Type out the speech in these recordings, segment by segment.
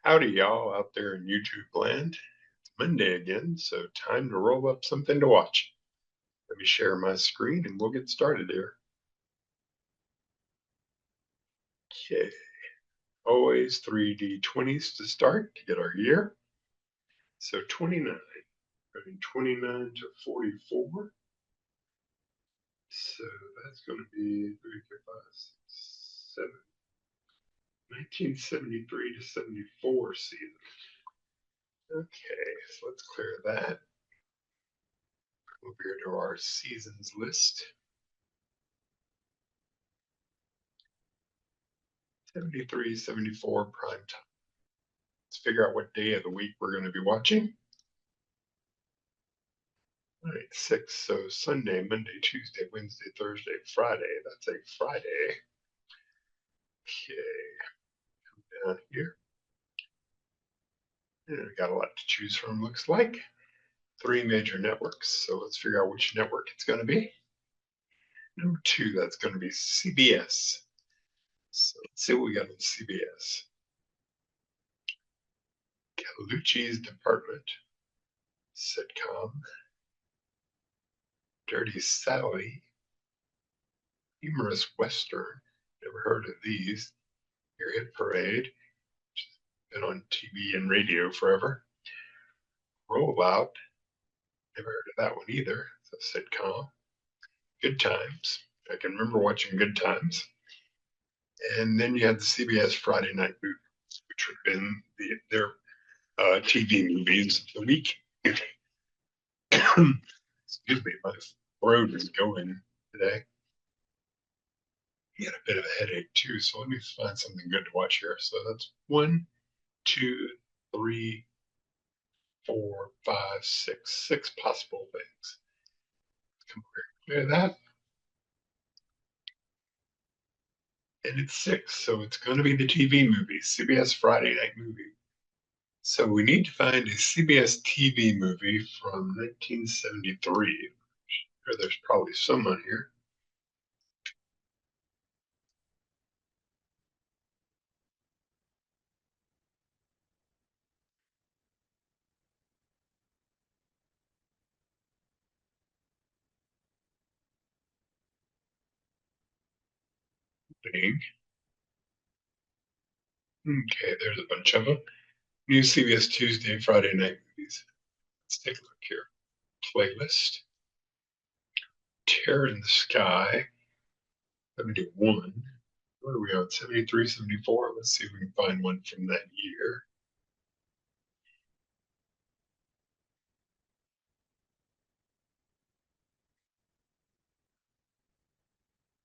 Howdy, y'all out there in YouTube land. It's Monday again, so time to roll up something to watch. Let me share my screen and we'll get started here. Okay, always 3D20s to start to get our year. So 29, running 29 to 44. So that's going to be 3, 4, 5, 6, 7, 1973 to 74 season. Okay, so let's clear that. Over here to our seasons list. 73, 74 prime time. Let's figure out what day of the week we're going to be watching. All right, 6. So Sunday, Monday, Tuesday, Wednesday, Thursday, Friday. That's a Friday. Okay, come down here. And we got a lot to choose from, looks like. 3 major networks. So let's figure out which network it's going to be. Number 2, that's going to be CBS. So let's see what we got on CBS. Calucci's Department, sitcom. Dirty Sally, humorous Western. Never heard of these. Your Hit Parade, been on TV and radio forever. Rollout, never heard of that one either. It's a sitcom. Good Times, I can remember watching Good Times. And then you had the CBS Friday Night Movie, which would have been their TV movies of the week. Excuse me, my throat is going today. He had a bit of a headache too, so let me find something good to watch here. So that's 1, 2, 3, 4, 5, 6 possible things. Come over here, clear that. And it's 6, so it's going to be the TV movie, CBS Friday Night Movie. So we need to find a CBS TV movie from 1973. Sure, there's probably some on here. Okay, there's a bunch of them. New CBS Tuesday, Friday night movies. Let's take a look here. Playlist. Terror in the Sky. 71. What are we on? 73, 74? Let's see if we can find one from that year.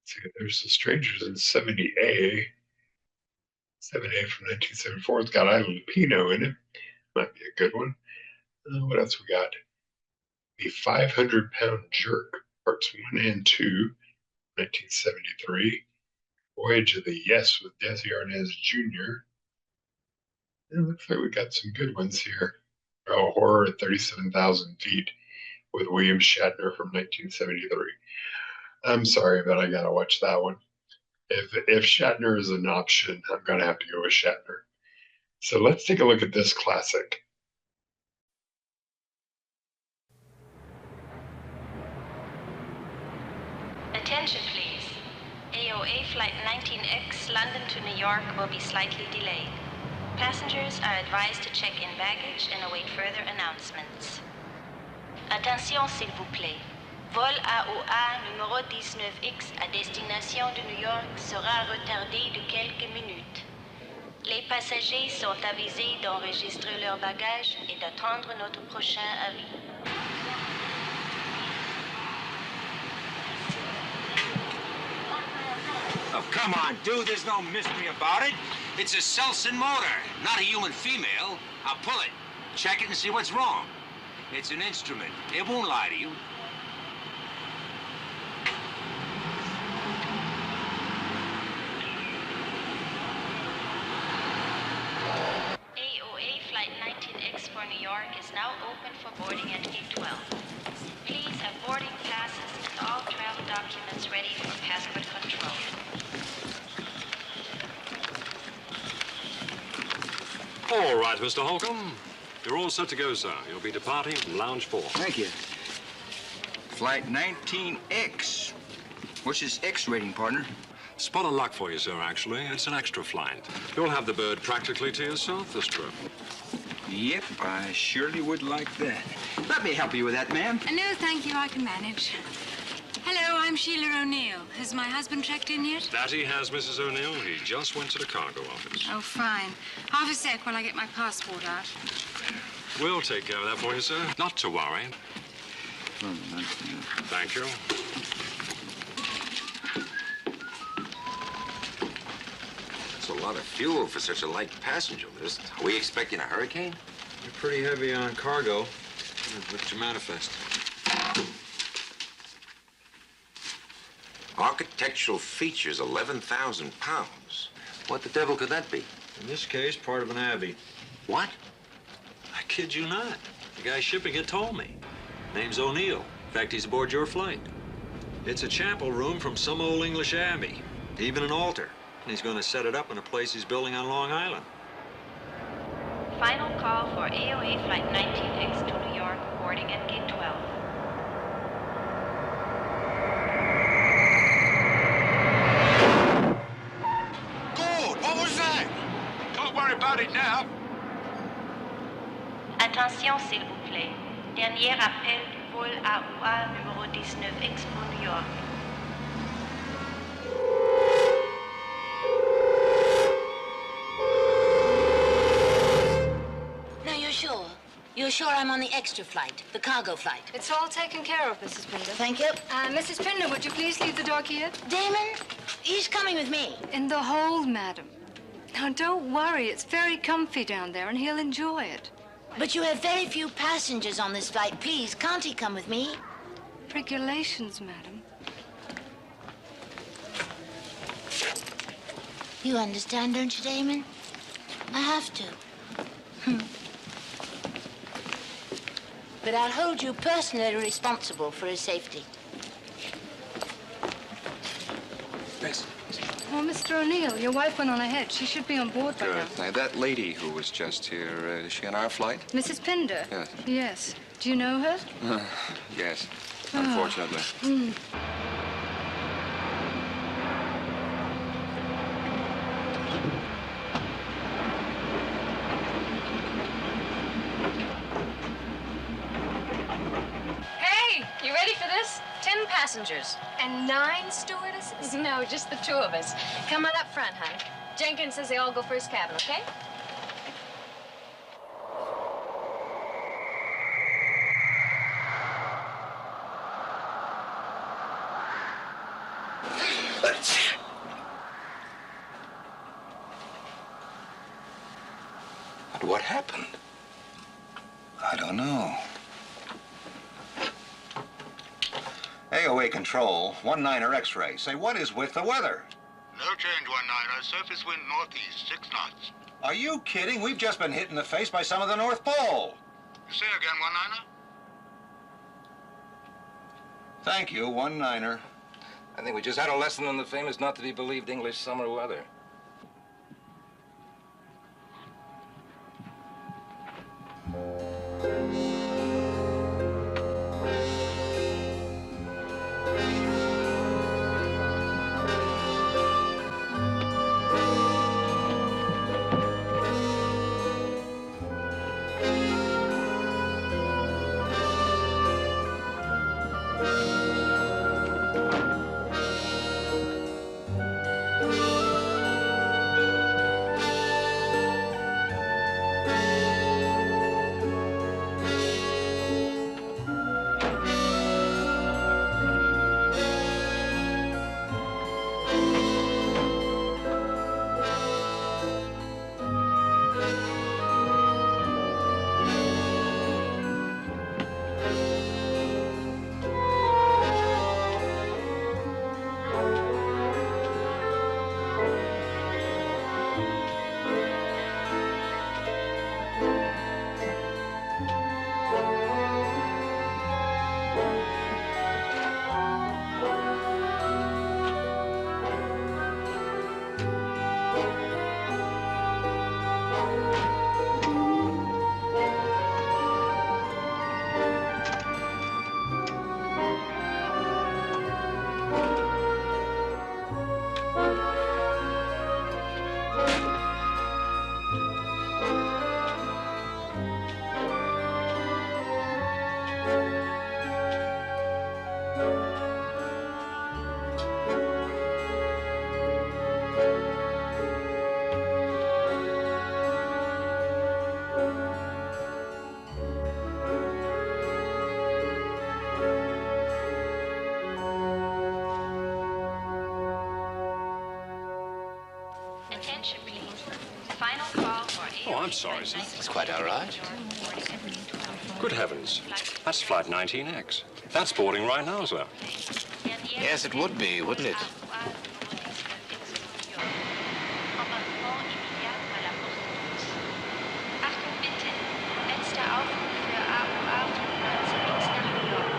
See, there's The Strangers in 70A. 7A from 1974. It's got Island Pino in it. Might be a good one. What else we got? The 500-Pound Jerk, parts 1 and 2, 1973. Voyage of the Yes with Desi Arnaz Jr. It looks like we got some good ones here. Oh, Horror at 37,000 Feet with William Shatner from 1973. I'm sorry, but I gotta watch that one. If Shatner is an option, I'm gonna have to go with Shatner. So let's take a look at this classic. Attention please. AOA Flight 19X London to New York will be slightly delayed. Passengers are advised to check in baggage and await further announcements. Attention s'il vous plaît. Vol AOA numéro 19X à destination de New York sera retardé de quelques minutes. Les passagers sont avisés d'enregistrer leurs bagages et d'attendre notre prochain avis. Oh, come on, dude. There's no mystery about it. It's a Selson motor, not a human female. I'll pull it, check it, and see what's wrong. It's an instrument. It won't lie to you. AOA Flight 19X for New York is now open for boarding at Gate 12. Please have boarding passes and all travel documents ready for passport control. All right, Mr. Holcomb. You're all set to go, sir. You'll be departing from Lounge 4. Thank you. Flight 19X. What's this X rating, partner? Spot of luck for you, sir, actually. It's an extra flight. You'll have the bird practically to yourself this trip. Yep, I surely would like that. Let me help you with that, ma'am. No, thank you. I can manage. Hello, I'm Sheila O'Neill. Has my husband checked in yet? That he has, Mrs. O'Neill. He just went to the cargo office. Oh, fine. Half a sec while I get my passport out. We'll take care of that for you, sir. Not to worry. Thank you. That's a lot of fuel for such a light passenger list. Are we expecting a hurricane? You're pretty heavy on cargo. Look at your manifest. Architectural features, 11,000 pounds. What the devil could that be? In this case, part of an abbey. What? I kid you not. The guy shipping it told me. Name's O'Neill. In fact, he's aboard your flight. It's a chapel room from some old English abbey. Even an altar. And he's going to set it up in a place he's building on Long Island. Final call for AOA Flight 19X to New York, boarding at Gate 12. Good! What was that? Don't worry about it now. Attention, s'il vous plaît. Dernier appel du vol AOA numéro 19X pour New York. Now, you're sure? You're sure I'm on the extra flight, the cargo flight? It's all taken care of, Mrs. Pinder. Thank you. Mrs. Pinder, would you please leave the dog here? Damon, he's coming with me. In the hold, madam. Now, don't worry. It's very comfy down there, and he'll enjoy it. But you have very few passengers on this flight. Please, can't he come with me? Regulations, madam. You understand, don't you, Damon? I have to. But I'll hold you personally responsible for his safety. Thanks. Oh, Mr. O'Neill, your wife went on ahead. She should be on board by now. Good. Now, that lady who was just here, is she on our flight? Mrs. Pinder? Yes. Yes. Do you know her? Yes, unfortunately. Hey, you ready for this? 10 passengers. And 9 stewardesses? No, just the 2 of us. Come on up front, hon. Jenkins says they all go first cabin, okay? But what happened? I don't know. AOA control, 19er X-ray. Say, what is with the weather? No change, 19er. Surface wind northeast, 6 knots. Are you kidding? We've just been hit in the face by some of the North Pole. You say again, 19er? Thank you, 19er. I think we just had a lesson in the famous not to be believed English summer weather. Final call for Oh, I'm sorry, sir. It's quite all right. Good heavens. That's flight 19X. That's boarding right now, sir. Yes, it would be, wouldn't it? Achtung bitte. Letzter Aufruf für AUA 95X nach New York.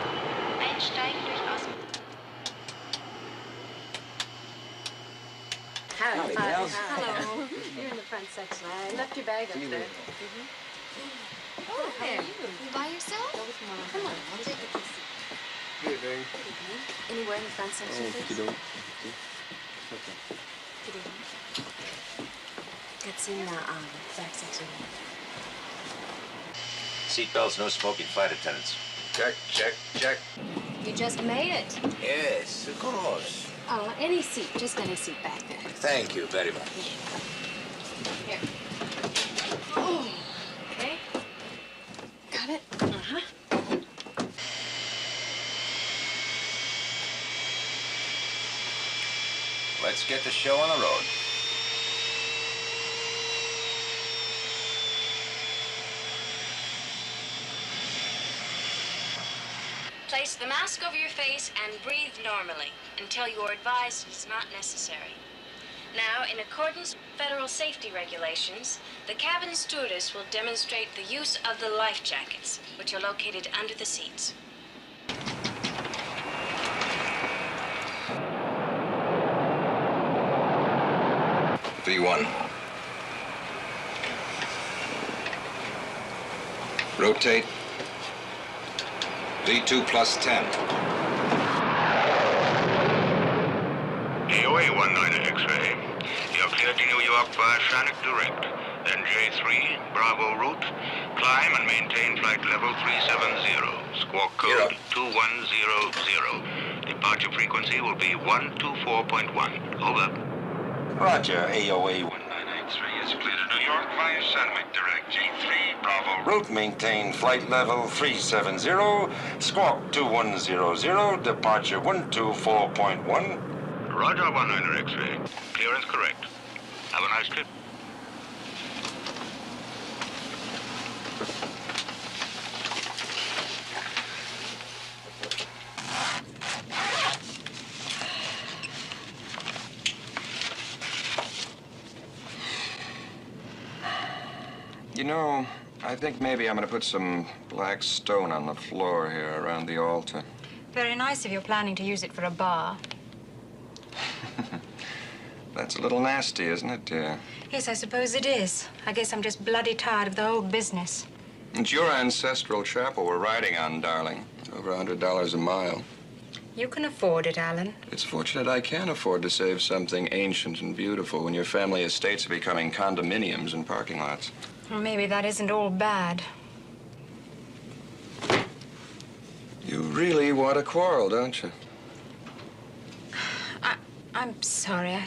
Einsteigen durch Außen. Howdy, pals. Hello. You're in the front section. I left your bag up there. Oh, there. You by yourself? Go with Mom. Come on, I'll take it easy. Good evening. Good evening. Anywhere in the front section, Oh, please? you don't. Okay. Good evening. It's in the back section. Seatbelts, no smoking, flight attendants. Check, check, check. You just made it. Yes, of course. Any seat. Just any seat back there. Thank you very much. Here. Oh. Okay. Got it? Uh-huh. Let's get the show on the road. Place the mask over your face and breathe normally until you are advised it is not necessary. Now, in accordance with federal safety regulations, the cabin stewardess will demonstrate the use of the life jackets, which are located under the seats. V1. Rotate. V2 plus 10. AOA 19 X-ray. You're cleared to New York via Shannon Direct. Then J3, Bravo route. Climb and maintain flight level 370. Squawk code 2100. Departure frequency will be 124.1. Over. Roger, AOA 1. 19X-ray is cleared to New York via Shannon Direct. J3, Bravo Route maintain flight level 370. Squawk 2100. Departure 124.1. Roger 19 X-ray. Clearance correct. Have a nice trip. You know, I think maybe I'm going to put some black stone on the floor here around the altar. Very nice if you're planning to use it for a bar. That's a little nasty, isn't it, dear? Yes, I suppose it is. I guess I'm just bloody tired of the whole business. It's your ancestral chapel we're riding on, darling. Over $100 a mile. You can afford it, Alan. It's fortunate I can afford to save something ancient and beautiful when your family estates are becoming condominiums and parking lots. Well, maybe that isn't all bad. You really want to quarrel, don't you? I'm sorry.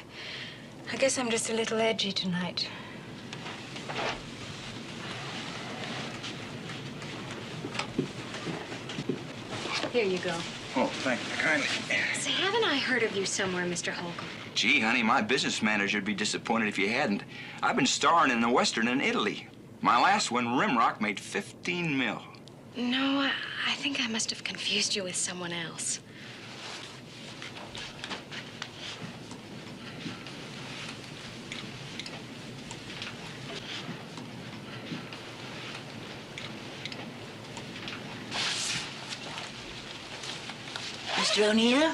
I guess I'm just a little edgy tonight. Here you go. Oh, thank you kindly. Say, haven't I heard of you somewhere, Mr. Holcomb? Gee, honey, my business manager would be disappointed if you hadn't. I've been starring in the Western in Italy. My last one, Rimrock, made 15 mil. No, I think I must have confused you with someone else. Mr. O'Neill,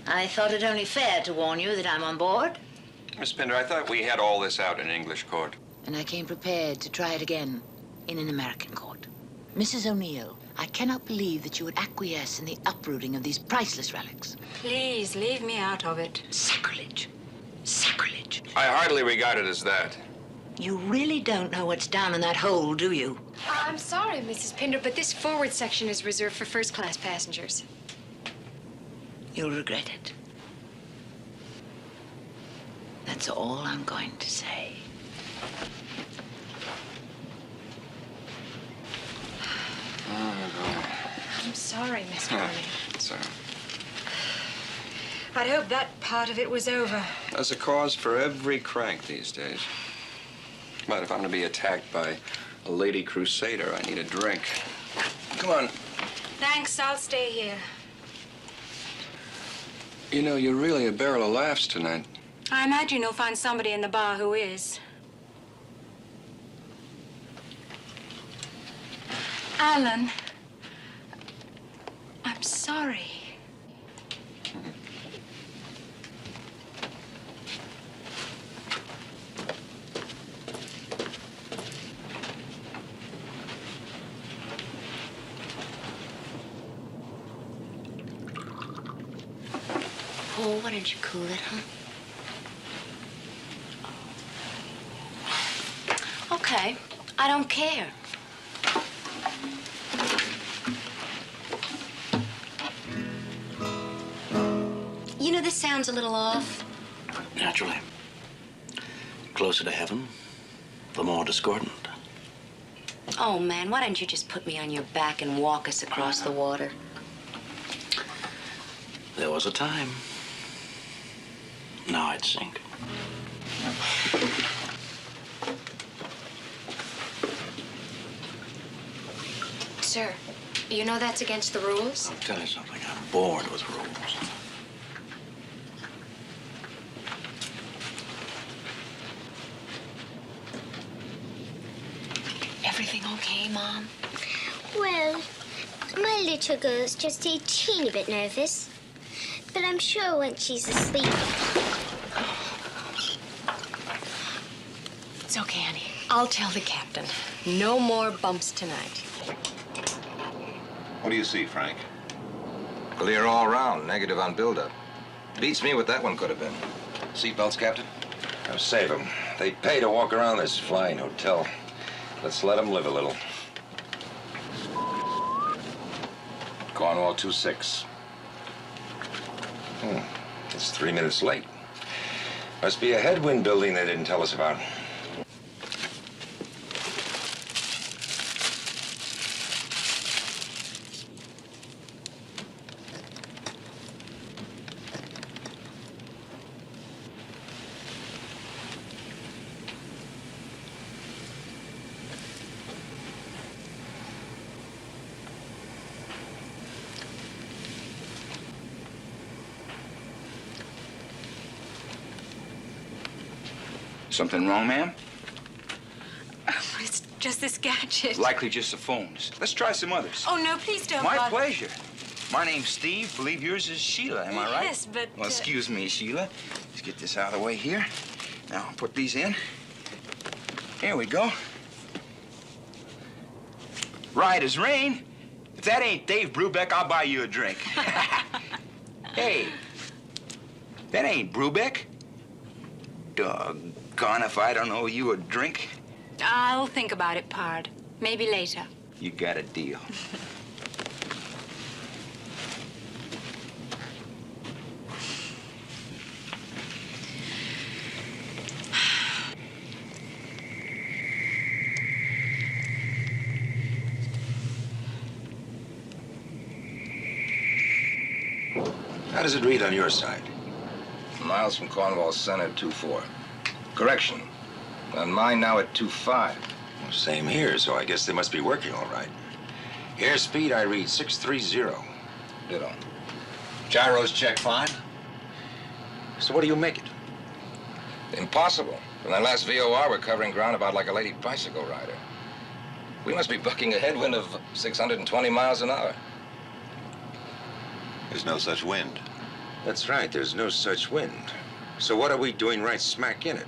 I thought it only fair to warn you that I'm on board. Miss Pinder, I thought we had all this out in English court. And I came prepared to try it again in an American court. Mrs. O'Neill, I cannot believe that you would acquiesce in the uprooting of these priceless relics. Please, leave me out of it. Sacrilege. Sacrilege. I hardly regard it as that. You really don't know what's down in that hole, do you? I'm sorry, Mrs. Pinder, but this forward section is reserved for first-class passengers. You'll regret it. That's all I'm going to say. I'm sorry, Mr. O'Neill. It's I'd hoped that part of it was over. There's a cause for every crank these days. But if I'm gonna be attacked by a lady crusader, I need a drink. Come on. Thanks, I'll stay here. You know, you're really a barrel of laughs tonight. I imagine you'll find somebody in the bar who is. Alan, I'm sorry. Oh, why don't you cool it, huh? Okay, I don't care. You know, this sounds a little off. Naturally. Closer to heaven, the more discordant. Oh, man, why don't you just put me on your back and walk us across the water? There was a time. Now I'd sink. Sir, you know that's against the rules? I'll tell you something. I'm bored with rules. Everything okay, Mom? Well, my little girl's just a teeny bit nervous. But I'm sure once she's asleep... It's okay, honey. I'll tell the captain. No more bumps tonight. What do you see, Frank? Clear all round, negative on buildup. Beats me what that one could have been. Seatbelts, Captain? Now save them. They pay to walk around this flying hotel. Let's let them live a little. Cornwall 26. It's 3 minutes late. Must be a headwind building they didn't tell us about. Something wrong, ma'am? It's just this gadget. Likely just the phones. Let's try some others. Oh, no, please don't. My bother. pleasure. My name's Steve. Believe yours is Sheila. Am I right? Yes, but... Well, excuse me, Sheila. Let's get this out of the way here. Now, put these in. Here we go. Right as rain. If that ain't Dave Brubeck, I'll buy you a drink. Hey, that ain't Brubeck. Doggone if I don't owe you a drink. I'll think about it, Pard. Maybe later. You got a deal. How does it read on your side? Miles from Cornwall Center, 2-4. Correction. On mine now at 2-5. Well, same here, so I guess they must be working all right. Airspeed, I read 630. Ditto. Gyros check fine. So what do you make it? Impossible. From that last VOR, we're covering ground about like a lady bicycle rider. We must be bucking a headwind of 620 miles an hour. There's no such wind. That's right, there's no such wind. So what are we doing right smack in it?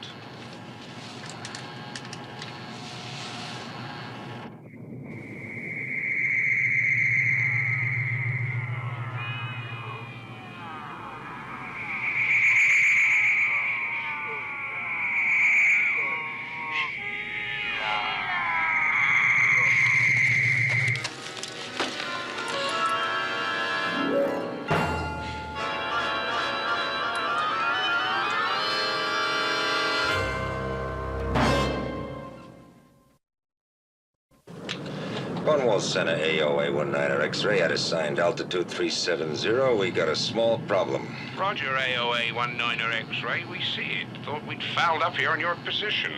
Cornwall Center, AOA 19er X-ray at assigned altitude 370. We got a small problem. Roger, AOA 19er X-ray. We see it. Thought we'd fouled up here on your position.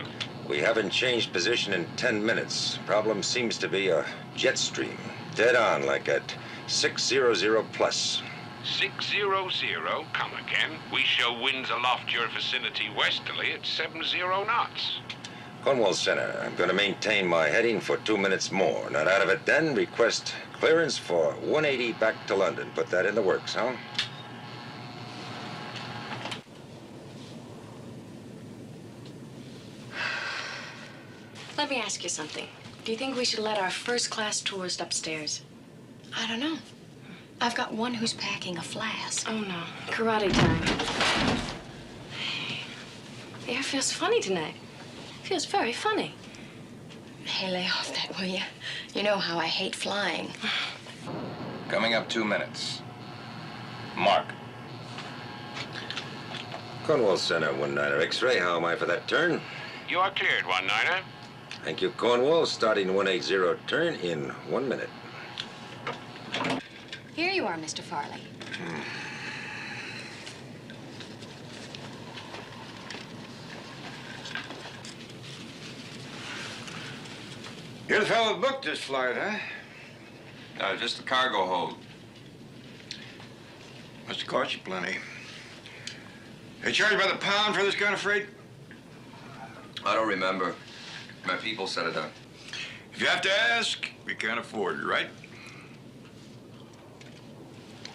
We haven't changed position in 10 minutes. Problem seems to be a jet stream. Dead on, like at 600 plus. 600, come again. We show winds aloft your vicinity westerly at 70 knots. Cornwall Center, I'm going to maintain my heading for 2 minutes more. Not out of it then, request clearance for 180 back to London. Put that in the works, huh? Let me ask you something. Do you think we should let our first-class tourist upstairs? I don't know. I've got one who's packing a flask. Oh, no. Karate time. The air feels funny tonight. Feels very funny. Hey, lay off that, will you? You know how I hate flying. Coming up 2 minutes. Mark. Cornwall Center, 19er X-ray. How am I for that turn? You are cleared, 19er. Thank you, Cornwall. Starting 180 turn in 1 minute. Here you are, Mr. Farley. You're the fellow that booked this flight, huh? Just the cargo hold. Must have cost you plenty. They charge by the pound for this kind of freight? I don't remember. My people set it up. If you have to ask, we can't afford it, right?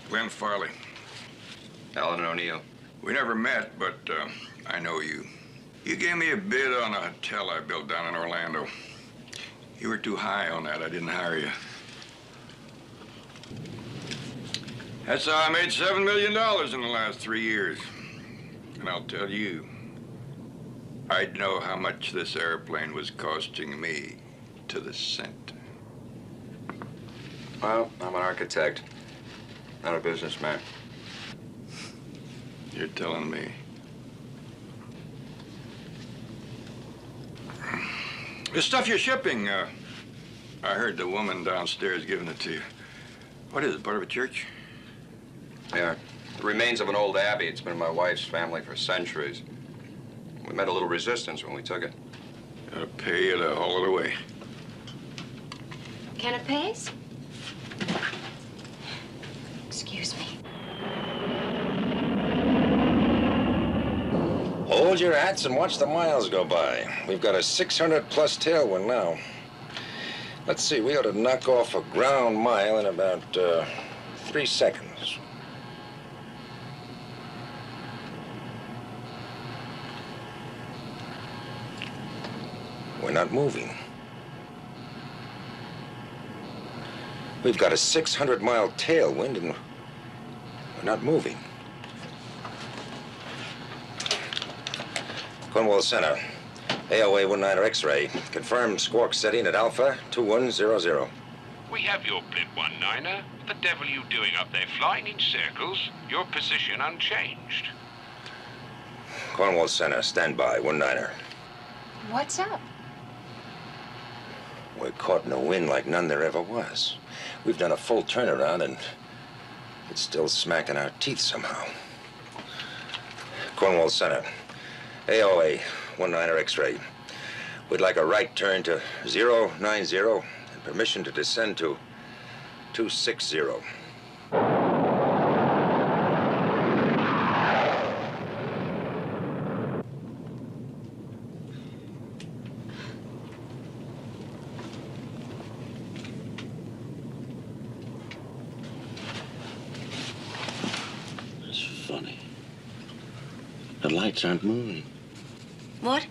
Glenn Farley. Alan O'Neill. We never met, but I know you. You gave me a bid on a hotel I built down in Orlando. You were too high on that. I didn't hire you. That's how I made $7 million in the last 3 years. And I'll tell you, I'd know how much this airplane was costing me to the cent. Well, I'm an architect, not a businessman. You're telling me. The stuff you're shipping, I heard the woman downstairs giving it to you. What is it, part of a church? Yeah, the remains of an old abbey. It's been in my wife's family for centuries. We met a little resistance when we took it. Gotta pay you to haul it away. Canapes? Excuse me. Hold your hats and watch the miles go by. We've got a 600 plus tailwind now. Let's see, we ought to knock off a ground mile in about 3 seconds. We're not moving. We've got a 600-mile tailwind and we're not moving. Cornwall Center, AOA 19er X-ray. Confirmed squawk setting at Alpha 2100. We have your blip, 19er. The devil you doing up there flying in circles? Your position unchanged. Cornwall Center, standby, 19er. What's up? We're caught in a wind like none there ever was. We've done a full turnaround and it's still smacking our teeth somehow. Cornwall Center, AOA 19er X-ray. We'd like a right turn to 090 and permission to descend to 260. It's funny. The lights aren't moving. What?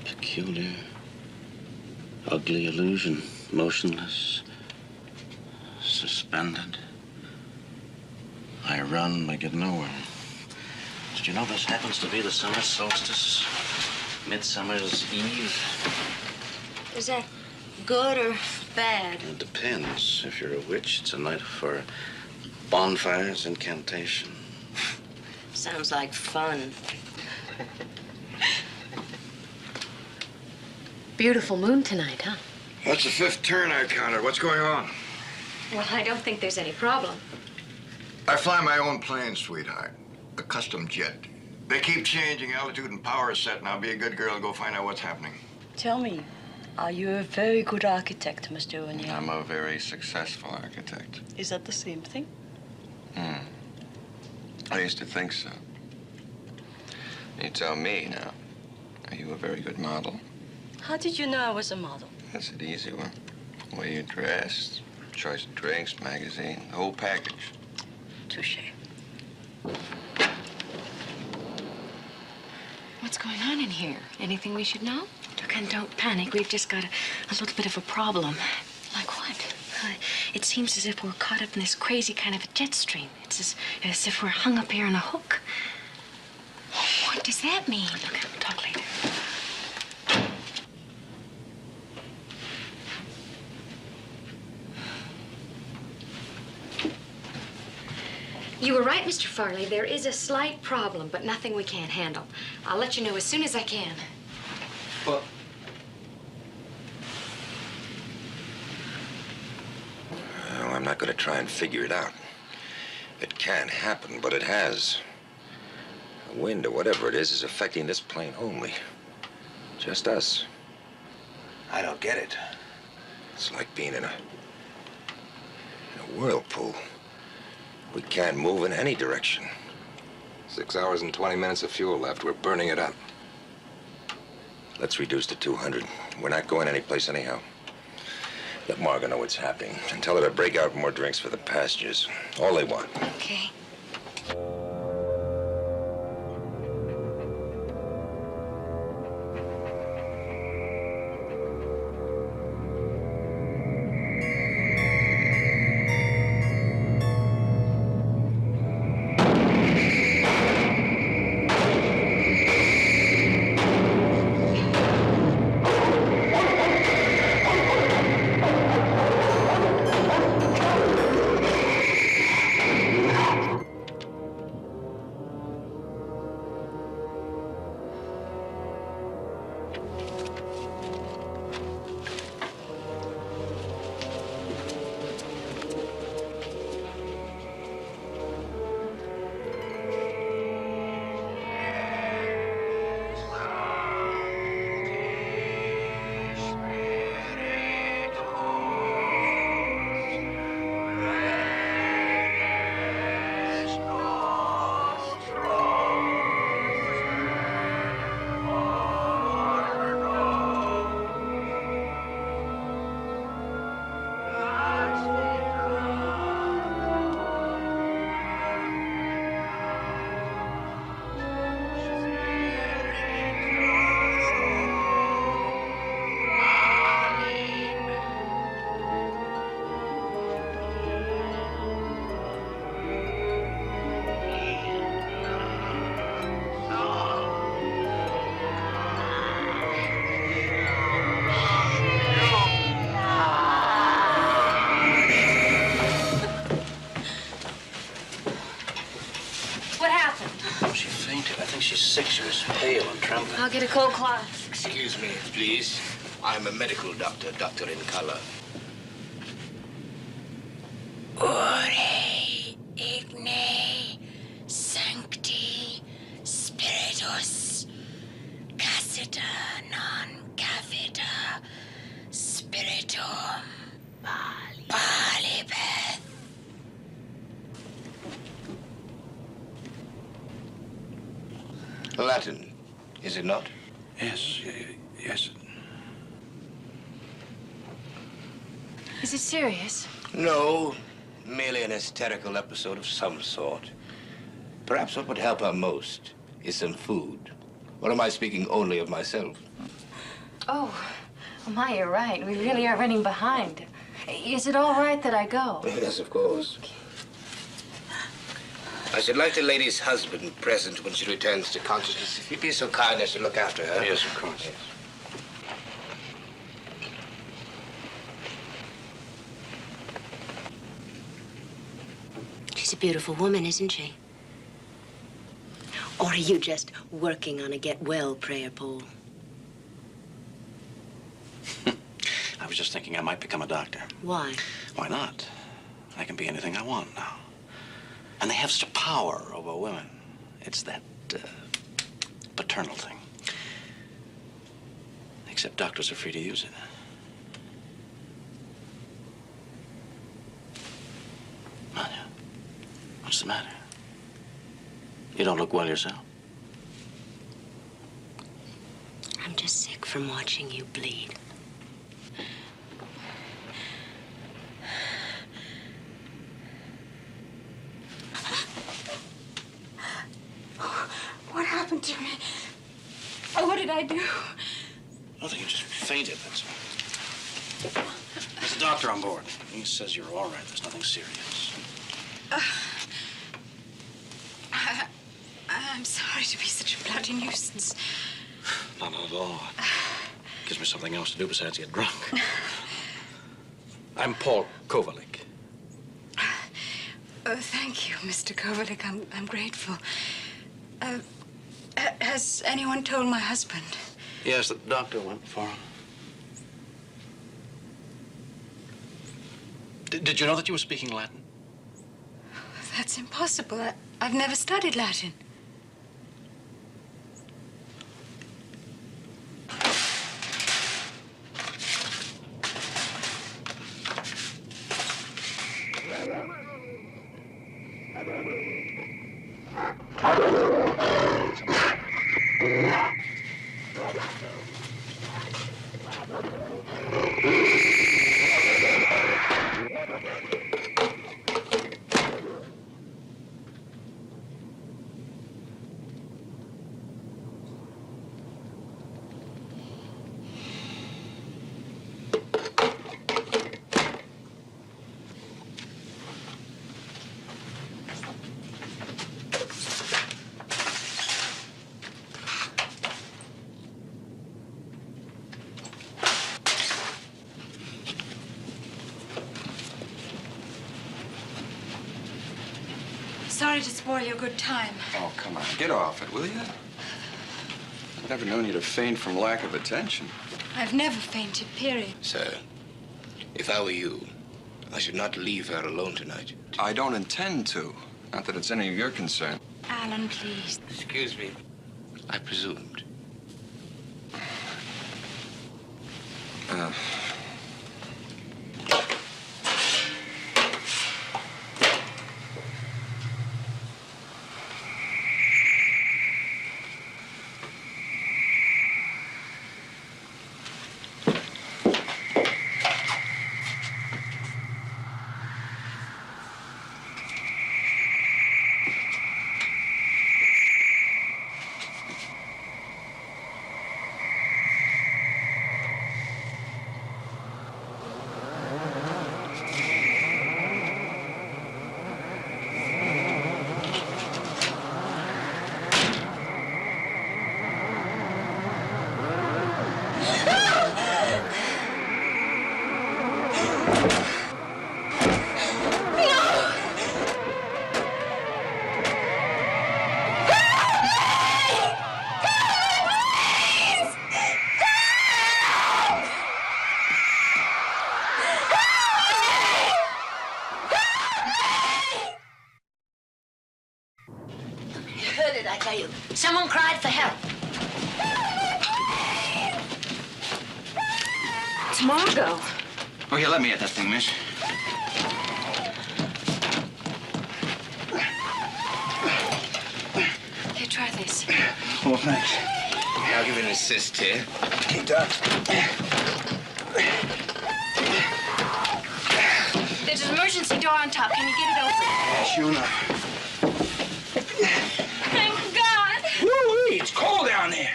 Peculiar, ugly illusion. Motionless, suspended. I run, I get nowhere. Did you know this happens to be the summer solstice? Midsummer's Eve? Is that good or bad? It depends. If you're a witch, it's a night for bonfires, incantation. Sounds like fun. Beautiful moon tonight, huh? That's the 5th turn I counted. What's going on? Well, I don't think there's any problem. I fly my own plane, sweetheart. A custom jet. They keep changing altitude and power set. Now be a good girl and go find out what's happening. Tell me, are you a very good architect, Mr. O'Neill? I'm a very successful architect. Is that the same thing? I used to think so. You tell me now. Are you a very good model? How did you know I was a model? That's an easy one. The way you dress, choice of drinks, magazine, the whole package. Touche. What's going on in here? Anything we should know? Look, and don't panic. We've just got a little bit of a problem. Like what? It seems as if we're caught up in this crazy kind of a jet stream. It's as if we're hung up here on a hook. What does that mean? Look, we'll talk later. You were right, Mr. Farley. There is a slight problem, but nothing we can't handle. I'll let you know as soon as I can. Well, I'm not going to try and figure it out. It can't happen, but it has. The wind or whatever it is affecting this plane only. Just us. I don't get it. It's like being in a whirlpool. We can't move in any direction. 6 hours and 20 minutes of fuel left. We're burning it up. Let's reduce to 200. We're not going anyplace anyhow. Let Margot know what's happening and tell her to break out more drinks for the passengers. All they want. Okay. She's sick. She was pale and trembling. I'll get a cold cloth. Excuse me, please. I'm a medical doctor, doctor in color. Ore igne sancti spiritus cassita non cavita spiritum balibeth. Latin, is it not? Yes, yes. Is it serious? No, merely an hysterical episode of some sort. Perhaps what would help her most is some food. Or am I speaking only of myself? Oh, my, you're right. We really are running behind. Is it all right that I go? Yes, of course. I should like the lady's husband present when she returns to consciousness. If you'd be so kind as to look after her. Yes, of course. Yes. She's a beautiful woman, isn't she? Or are you just working on a get-well prayer, Paul? I was just thinking I might become a doctor. Why? Why not? I can be anything I want now. And they have such power over women. It's that paternal thing. Except doctors are free to use it. Manya, what's the matter? You don't look well yourself. I'm just sick from watching you bleed. What happened to me? Oh, what did I do? Nothing, you just fainted, that's all. There's a doctor on board. He says you're all right. There's nothing serious. I'm sorry to be such a bloody nuisance. Not at all. Gives me something else to do besides get drunk. I'm Paul Kovalik. Oh, thank you, Mr. Kovalik. I'm grateful. Has anyone told my husband? Yes, the doctor went for him. Did you know that you were speaking Latin? That's impossible. I've never studied Latin. Sorry to spoil your good time. Oh, come on. Get off it, will you? I've never known you to faint from lack of attention. I've never fainted, period. Sir, if I were you, I should not leave her alone tonight. I don't intend to. Not that it's any of your concern. Alan, please. Excuse me. I presumed. Someone cried for help. It's Margot. Oh, here, let me at that thing, miss. Here, try this. Oh, thanks. I'll give you an assist here. Keep that. There's an emergency door on top. Can you get it open? Yeah, sure enough. Thank God. Woo-wee, it's cold down there.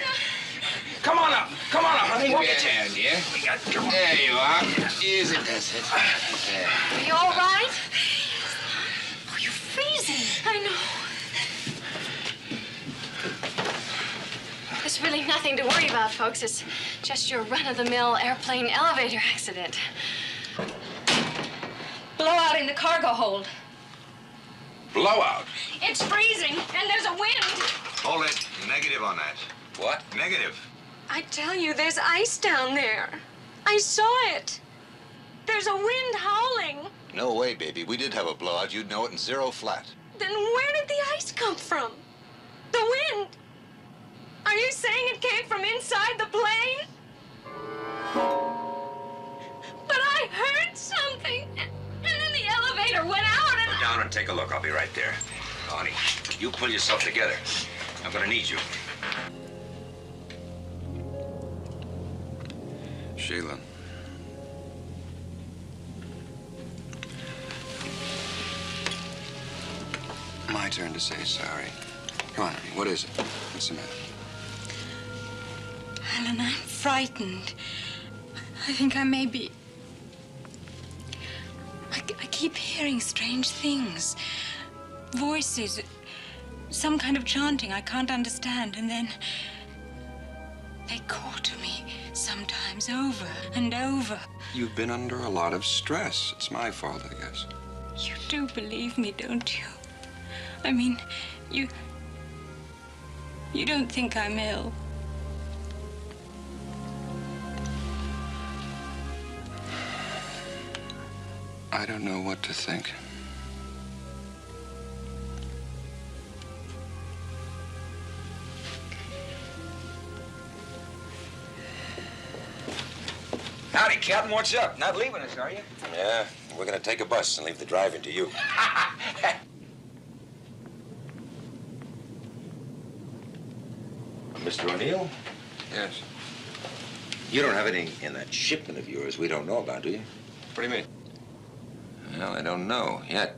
Come on up, honey. Give We'll me a get you. hand, yeah? Come on. There you are. Easy, that's it. There. Are you all right? Oh, you're freezing. I know. There's really nothing to worry about, folks. It's just your run-of-the-mill airplane elevator accident. Blowout in the cargo hold. Blowout? It's freezing, and there's a wind. Hold it. Negative on that. What? Negative. I tell you, there's ice down there. I saw it. There's a wind howling. No way, baby. We did have a blowout. You'd know it in zero flat. Then where did the ice come from? The wind. Are you saying it came from inside the plane? But I heard something, and then the elevator went out and... Go down and take a look. I'll be right there. Honey, you pull yourself together. I'm gonna need you. Sheila. My turn to say sorry. Come on, honey. What is it? What's the matter? Alan, I'm frightened. I think I may be... I keep hearing strange things. Voices. Some kind of chanting I can't understand. And then they call to me sometimes over and over. You've been under a lot of stress. It's my fault, I guess. You do believe me, don't you? I mean, you don't think I'm ill. I don't know what to think. Howdy, Captain. What's up? Not leaving us, are you? Yeah, we're gonna take a bus and leave the driving to you. Mr. O'Neill? Yes. You don't have anything in that shipment of yours we don't know about, do you? What do you mean? Well, I don't know yet.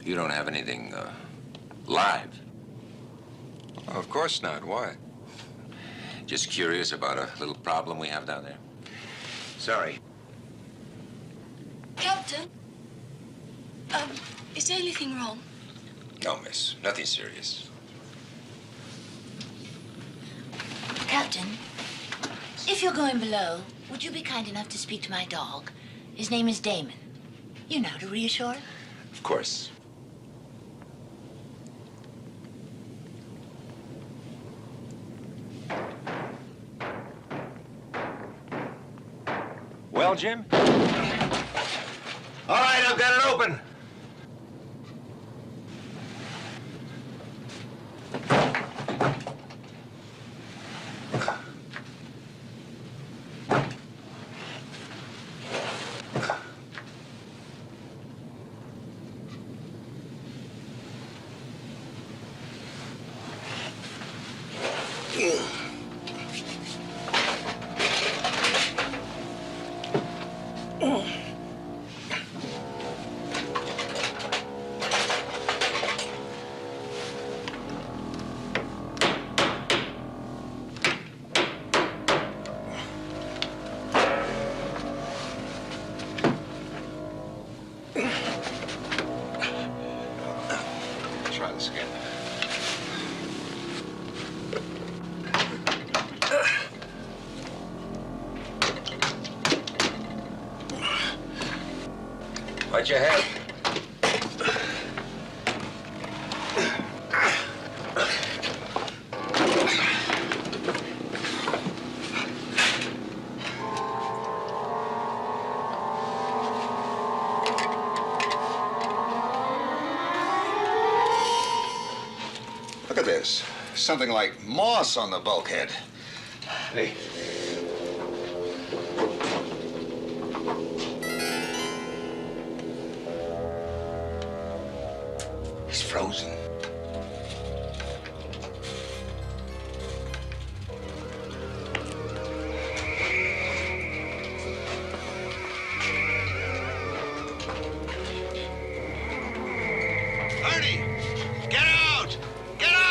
You don't have anything, live? Oh, of course not. Why? Just curious about a little problem we have down there. Sorry. Captain, is there anything wrong? No, miss. Nothing serious. Captain, if you're going below, would you be kind enough to speak to my dog? His name is Damon. You know, to reassure him. Of course. Well, Jim? All right, I've got it open. Try this again. What'd you have? Look at this. Something like moss on the bulkhead. Hey. He's frozen. Ernie! Get out! Get out!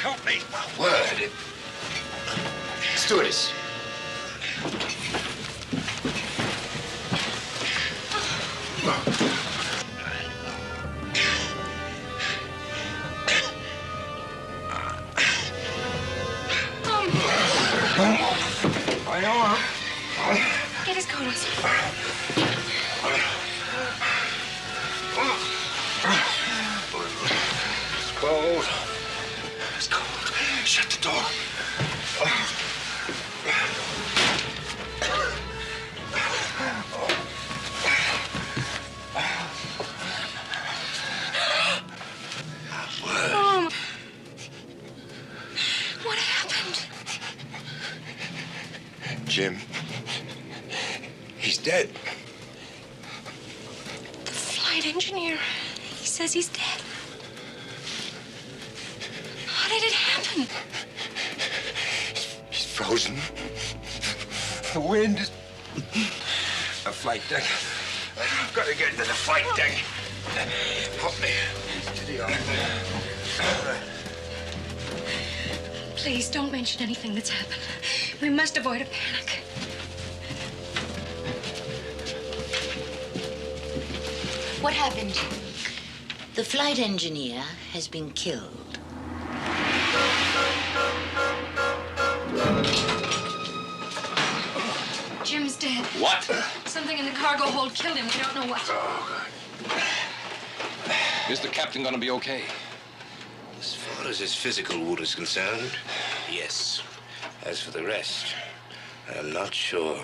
help me. Word. Stewardess. I know. Get his coat off. It's cold. It's cold. Shut the door. Mom. What happened? Jim. He's dead. The flight engineer. He says he's dead. How did it happen? He's frozen. The wind is... A flight deck. I've got to get to the flight deck. Help me. Steady on. Please don't mention anything that's happened. We must avoid a panic. What happened? The flight engineer has been killed. Jim's dead. What? Something in the cargo hold killed him. We don't know what. Is the captain gonna be okay? As far as his physical wound is concerned, yes. As for the rest, I'm not sure.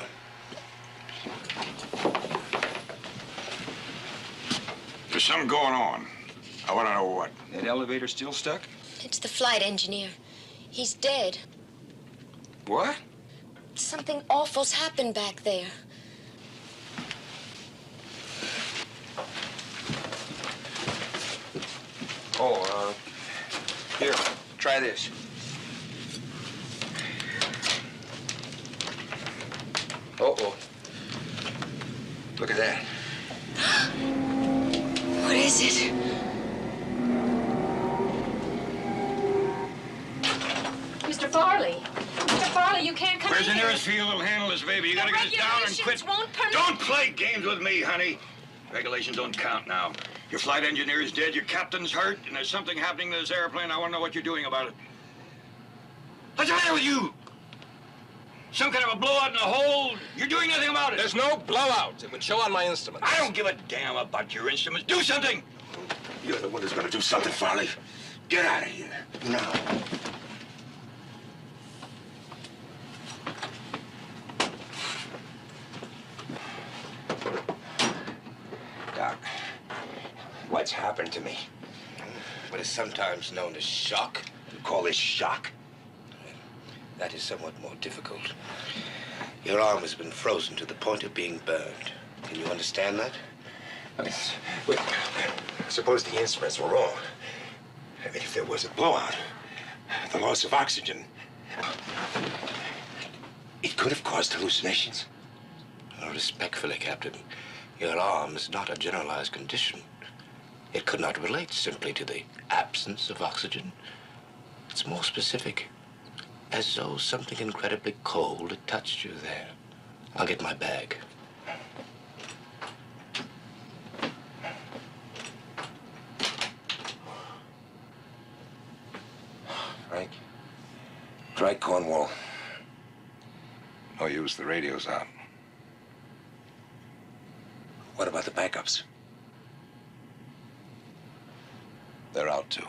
There's something going on. I want to know what. That elevator still stuck? It's the flight engineer. He's dead. What? Something awful's happened back there. Oh, here, try this. Uh-oh. Look at that. What is it? Mr. Farley. Mr. Farley, you can't come Where's the in here. nearest field that'll handle this, baby? You gotta get us down and quit. Won't permit... Don't play games with me, honey. Regulations don't count now. Your flight engineer is dead, your captain's hurt, and there's something happening to this airplane. I want to know what you're doing about it. What's the matter with you? Some kind of a blowout in the hole? You're doing nothing about it. There's no blowout. It would show on my instruments. I don't give a damn about your instruments. Do something! You're the one who's gonna do something, Farley. Get out of here. Now. Doc, what's happened to me? What is sometimes known as shock. You call this shock? That is somewhat more difficult. Your arm has been frozen to the point of being burned. Can you understand that? I mean, wait, suppose the instruments were wrong. I mean, if there was a blowout, the loss of oxygen, it could have caused hallucinations. Well, respectfully, Captain, your arm is not a generalized condition. It could not relate simply to the absence of oxygen. It's more specific, as though something incredibly cold had touched you there. I'll get my bag. Frank? Try Cornwall. No use, the radio's out. What about the backups? They're out too.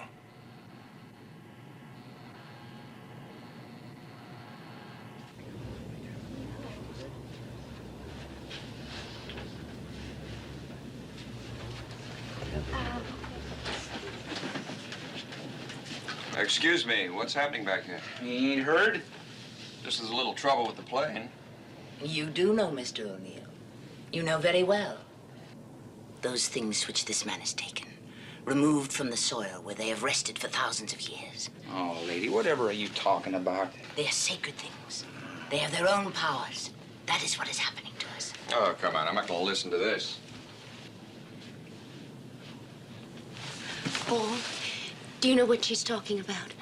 Excuse me, what's happening back there? You ain't heard? Just there's a little trouble with the plane. You do know, Mr. O'Neill. You know very well. Those things which this man has taken, removed from the soil where they have rested for thousands of years. Oh, lady, whatever are you talking about? They are sacred things. They have their own powers. That is what is happening to us. Oh, come on, I'm not gonna listen to this. Paul, do you know what she's talking about?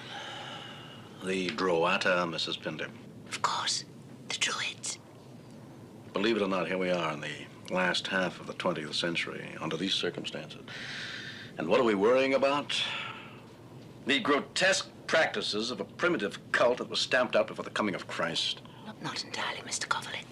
The Droata, Mrs. Pinder. Of course, the Druids. Believe it or not, here we are in the last half of the 20th century under these circumstances. And what are we worrying about? The grotesque practices of a primitive cult that was stamped out before the coming of Christ. Not entirely, Mr. Kovalik.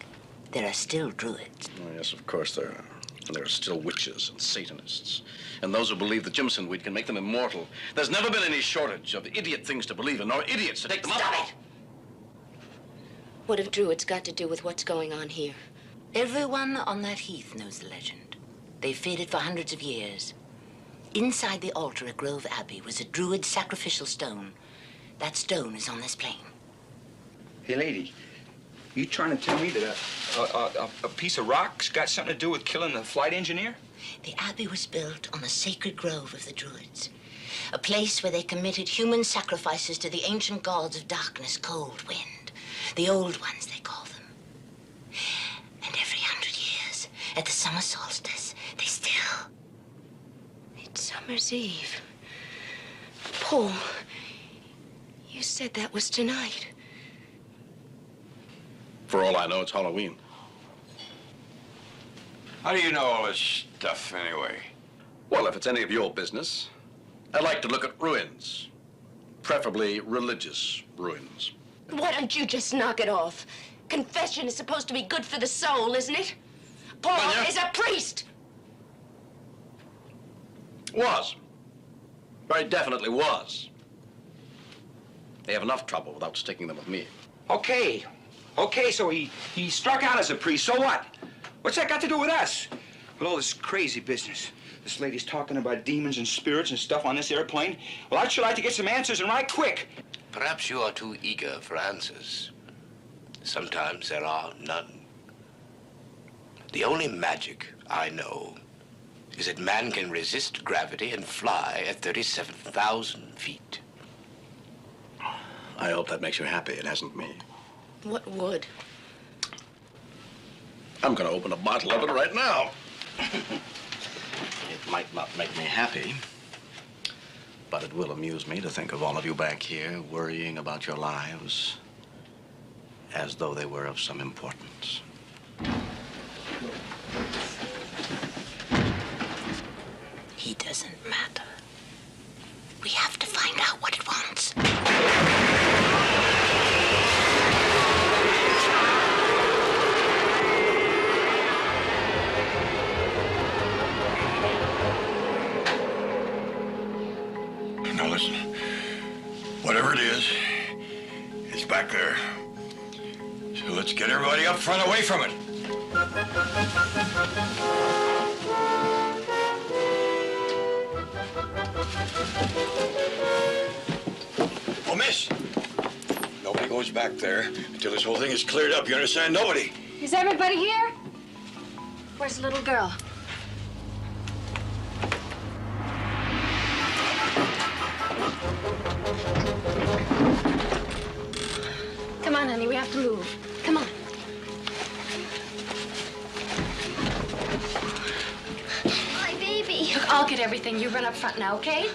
There are still Druids. Oh, yes, of course there are. And there are still witches and Satanists. And those who believe that Jimson weed can make them immortal. There's never been any shortage of idiot things to believe in, nor idiots to take them up. Stop it! What have Druids got to do with what's going on here? Everyone on that heath knows the legend. They've faded for hundreds of years. Inside the altar at Grove Abbey was a Druid sacrificial stone. That stone is on this plain. Hey, lady, you trying to tell me that a piece of rock's got something to do with killing the flight engineer? The abbey was built on the sacred grove of the Druids, a place where they committed human sacrifices to the ancient gods of darkness, cold, wind, the old ones, they call them. And every 100 years, at the summer solstice, they still... Midsummer's Eve. Paul, you said that was tonight. For all I know, it's Halloween. How do you know all this stuff, anyway? Well, if it's any of your business, I'd like to look at ruins. Preferably religious ruins. Why don't you just knock it off? Confession is supposed to be good for the soul, isn't it? Paul is a priest! Was. Very definitely was. They have enough trouble without sticking them with me. Okay, so he struck out as a priest, so what? What's that got to do with us? With all this crazy business. This lady's talking about demons and spirits and stuff on this airplane. Well, I'd sure like to get some answers, and right quick. Perhaps you are too eager for answers. Sometimes there are none. The only magic I know is that man can resist gravity and fly at 37,000 feet. I hope that makes you happy. It hasn't me. What would? I'm going to open a bottle of it right now. It might not make me happy, but it will amuse me to think of all of you back here worrying about your lives as though they were of some importance. He doesn't matter. We have to find out what it wants. Now listen, whatever it is, it's back there. So let's get everybody up front away from it. Oh, miss, nobody goes back there until this whole thing is cleared up. You understand? Nobody. Is everybody here? Where's the little girl? Come on, honey, we have to move. Come on. My baby. Look, I'll get everything. You run up front now, okay?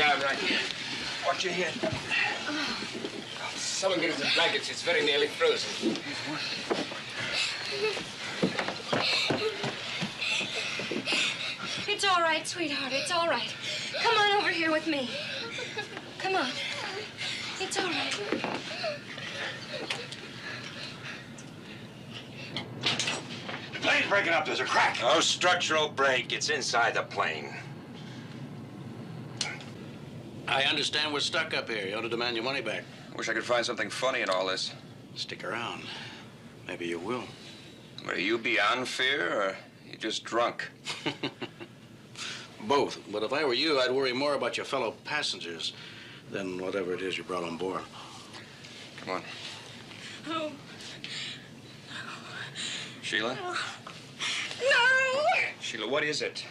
down right here. Watch your head. Someone get us some blankets. It's very nearly frozen. It's all right, sweetheart. It's all right. Come on over here with me. Come on. It's all right. The plane's breaking up. There's a crack. No structural break. It's inside the plane. I understand we're stuck up here. You ought to demand your money back. I wish I could find something funny in all this. Stick around. Maybe you will. Are you beyond fear, or you just drunk? Both. But if I were you, I'd worry more about your fellow passengers than whatever it is you brought on board. Come on. Oh. Sheila? No! Sheila, what is it?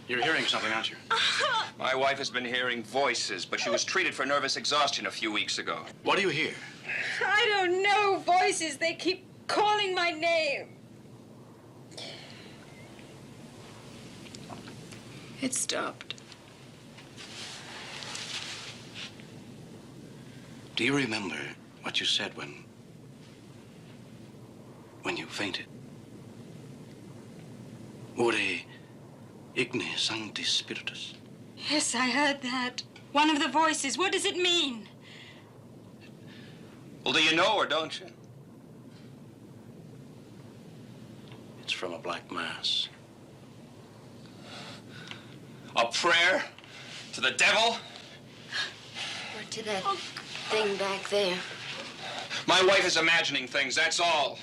You're hearing something, aren't you? My wife has been hearing voices, but she was treated for nervous exhaustion a few weeks ago. What do you hear? I don't know. Voices. They keep calling my name. It stopped. Do you remember what you said when you fainted? Ore igne sancti spiritus. Yes, I heard that. One of the voices. What does it mean? Well, do you know or don't you? It's from a black mass. A prayer to the devil? Or to that thing back there. My wife is imagining things, that's all.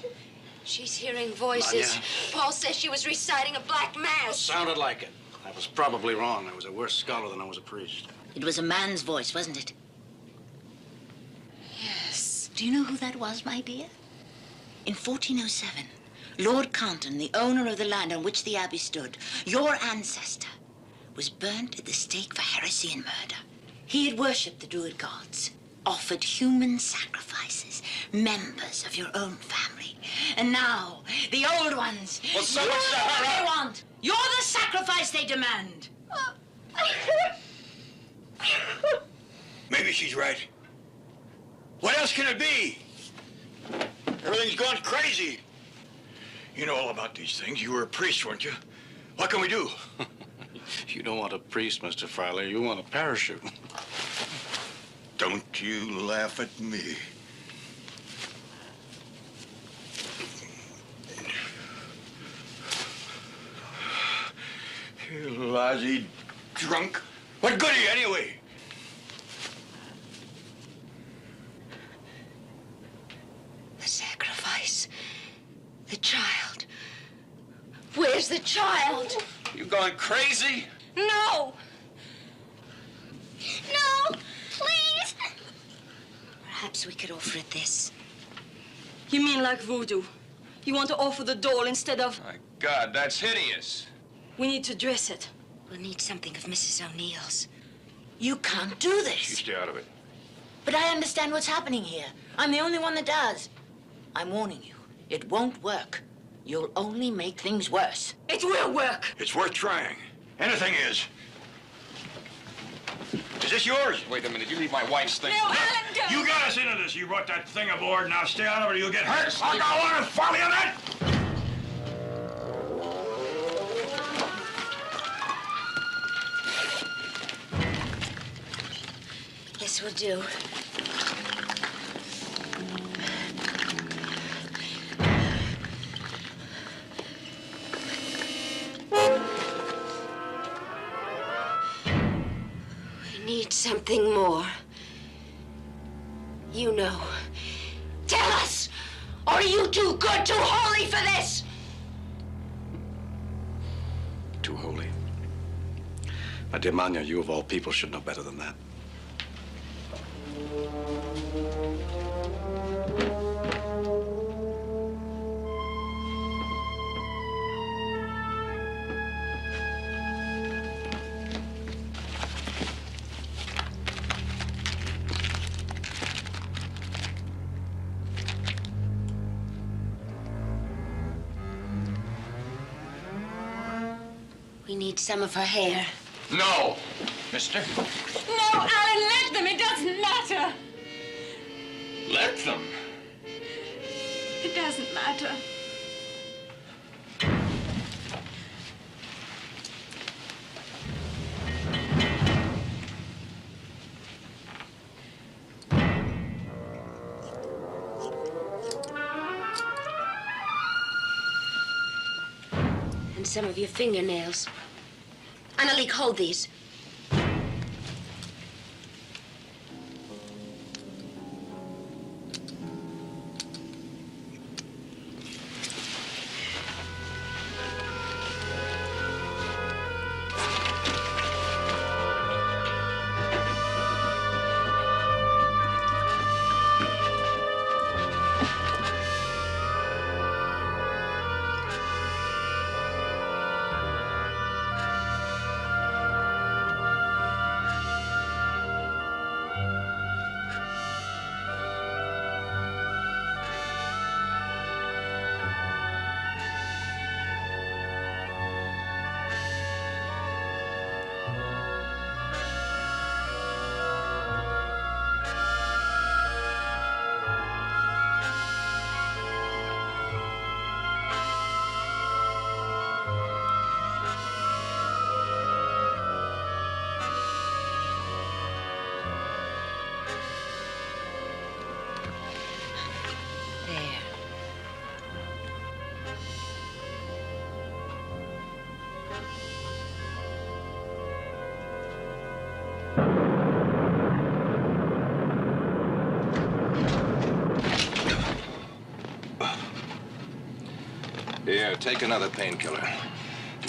She's hearing voices. Anya. Paul says she was reciting a black mass. Sounded like it. I was probably wrong. I was a worse scholar than I was a priest. It was a man's voice, wasn't it? Yes. Do you know who that was, my dear? In 1407, Lord Compton, the owner of the land on which the abbey stood, your ancestor, was burnt at the stake for heresy and murder. He had worshipped the Druid gods, offered human sacrifices, members of your own family. And now, the old ones, Well, so you're much to what her they up. want. You're the sacrifice they demand. Maybe she's right. What else can it be? Everything's gone crazy. You know all about these things. You were a priest, weren't you? What can we do? You don't want a priest, Mr. Fryler. You want a parachute. Don't you laugh at me. You lousy drunk. What good are you anyway? The sacrifice. The child. Where's the child? You going crazy? No! No! Please! Perhaps we could offer it this. You mean like voodoo? You want to offer the doll instead of... My God, that's hideous. We need to dress it. We'll need something of Mrs. O'Neill's. You can't do You this. stay out of it. But I understand what's happening here. I'm the only one that does. I'm warning you. It won't work. You'll only make things worse. It will work. It's worth trying. Anything is. Is this yours? Wait a minute, you leave my wife's thing. No, Alan, don't. You got us into this. You brought that thing aboard. Now stay out of it or you'll get hurt. I'll go on and follow you that. This will do. We need something more. You know. Tell us! Or are you too good, too holy for this? Too holy. My dear Manya, you of all people should know better than that. We need some of her hair. No. Mister? No, Alan, let them. It doesn't matter. Let them? It doesn't matter. And some of your fingernails. Annalique, hold these. There. Here, take another painkiller.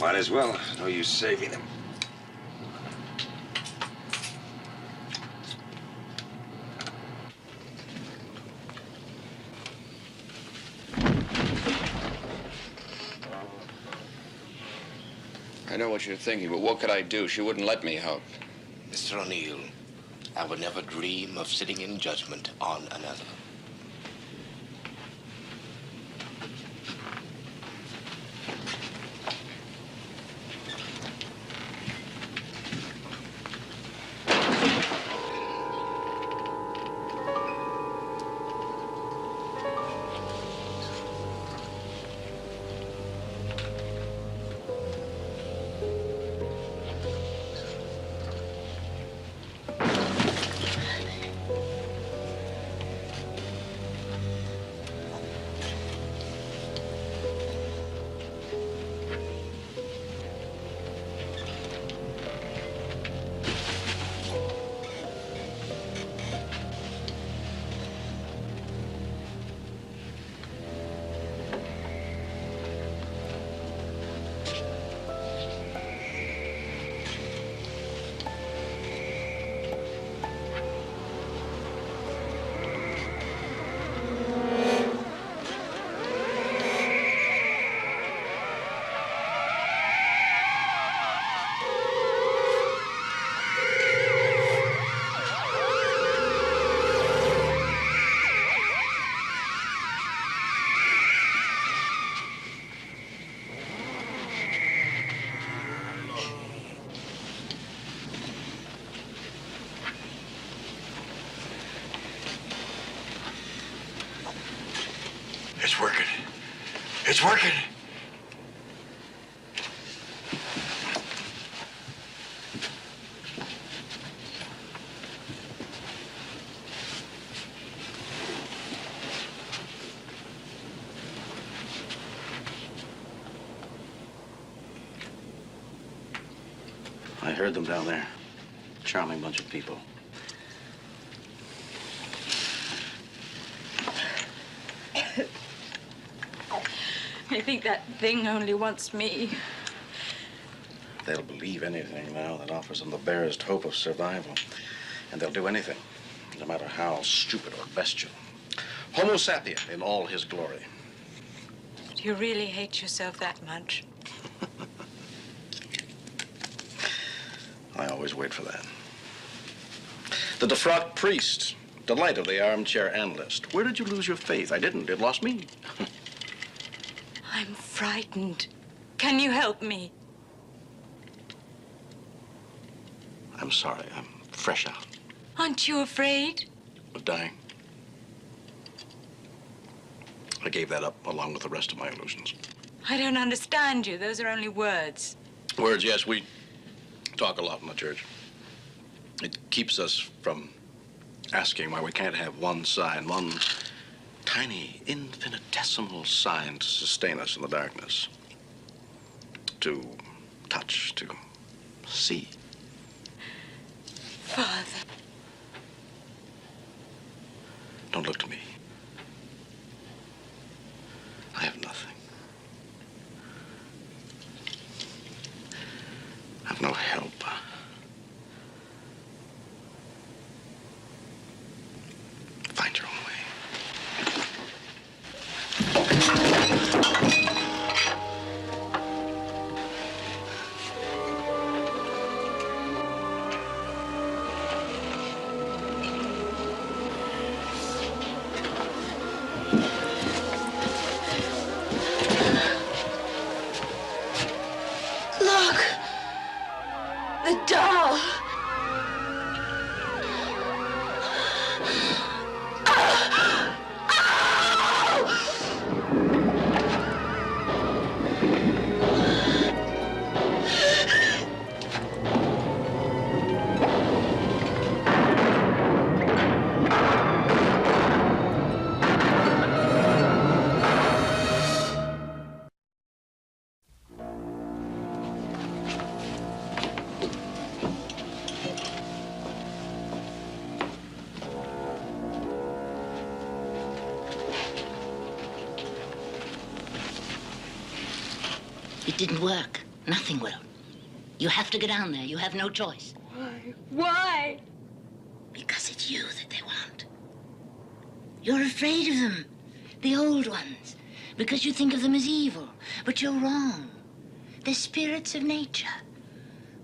Might as well. No use saving them. I know what you're thinking, but what could I do? She wouldn't let me help. Mr. O'Neill, I would never dream of sitting in judgment on another. It's working. It's working. I heard them down there. Charming bunch of people. I think that thing only wants me. They'll believe anything now that offers them the barest hope of survival. And they'll do anything, no matter how stupid or bestial. Homo sapien in all his glory. Do you really hate yourself that much? I always wait for that. The defrocked priest, delight of the armchair analyst. Where did you lose your faith? I didn't. It lost me. I'm frightened. Can you help me? I'm I'm sorry. I'm fresh out. Aren't you afraid? Of dying. I gave that up along with the rest of my illusions. I don't understand you. Those are only words. Words, yes, we talk a lot in the church. It keeps us from asking why we can't have one sign, one tiny, infinitesimal sign to sustain us in the darkness. To touch, to see. Father. Don't look to me. I have nothing. I've no help. Find your own way. Look! The doll! It didn't work. Nothing will. You have to go down there. You have no choice. Why? Why? Because it's you that they want. You're afraid of them, the old ones, because you think of them as evil. But you're wrong. They're spirits of nature.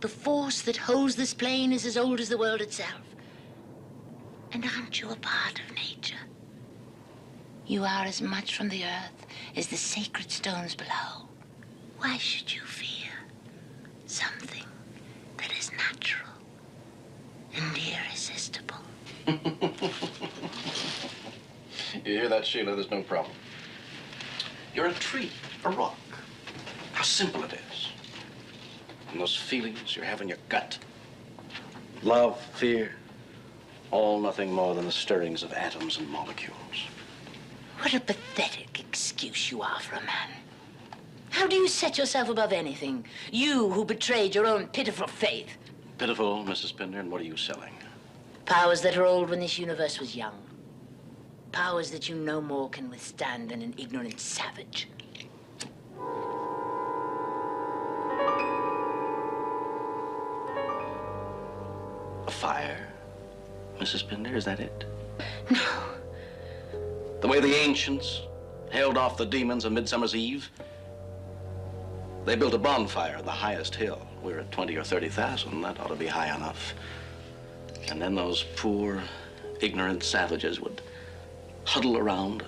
The force that holds this plane is as old as the world itself. And aren't you a part of nature? You are as much from the earth as the sacred stones below. Why should you fear something that is natural and irresistible? You hear that, Sheila? There's no problem. You're a tree, a rock. How simple it is. And those feelings you have in your gut. Love, fear, all nothing more than the stirrings of atoms and molecules. What a pathetic excuse you are for a man. How do you set yourself above anything? You who betrayed your own pitiful faith. Pitiful, Mrs. Pinder, and what are you selling? Powers that are old when this universe was young. Powers that you no more can withstand than an ignorant savage. A fire, Mrs. Pinder, is that it? No. The way the ancients held off the demons on Midsummer's Eve? They built a bonfire on the highest hill. We're at 20 or 30,000. That ought to be high enough. And then those poor, ignorant savages would huddle around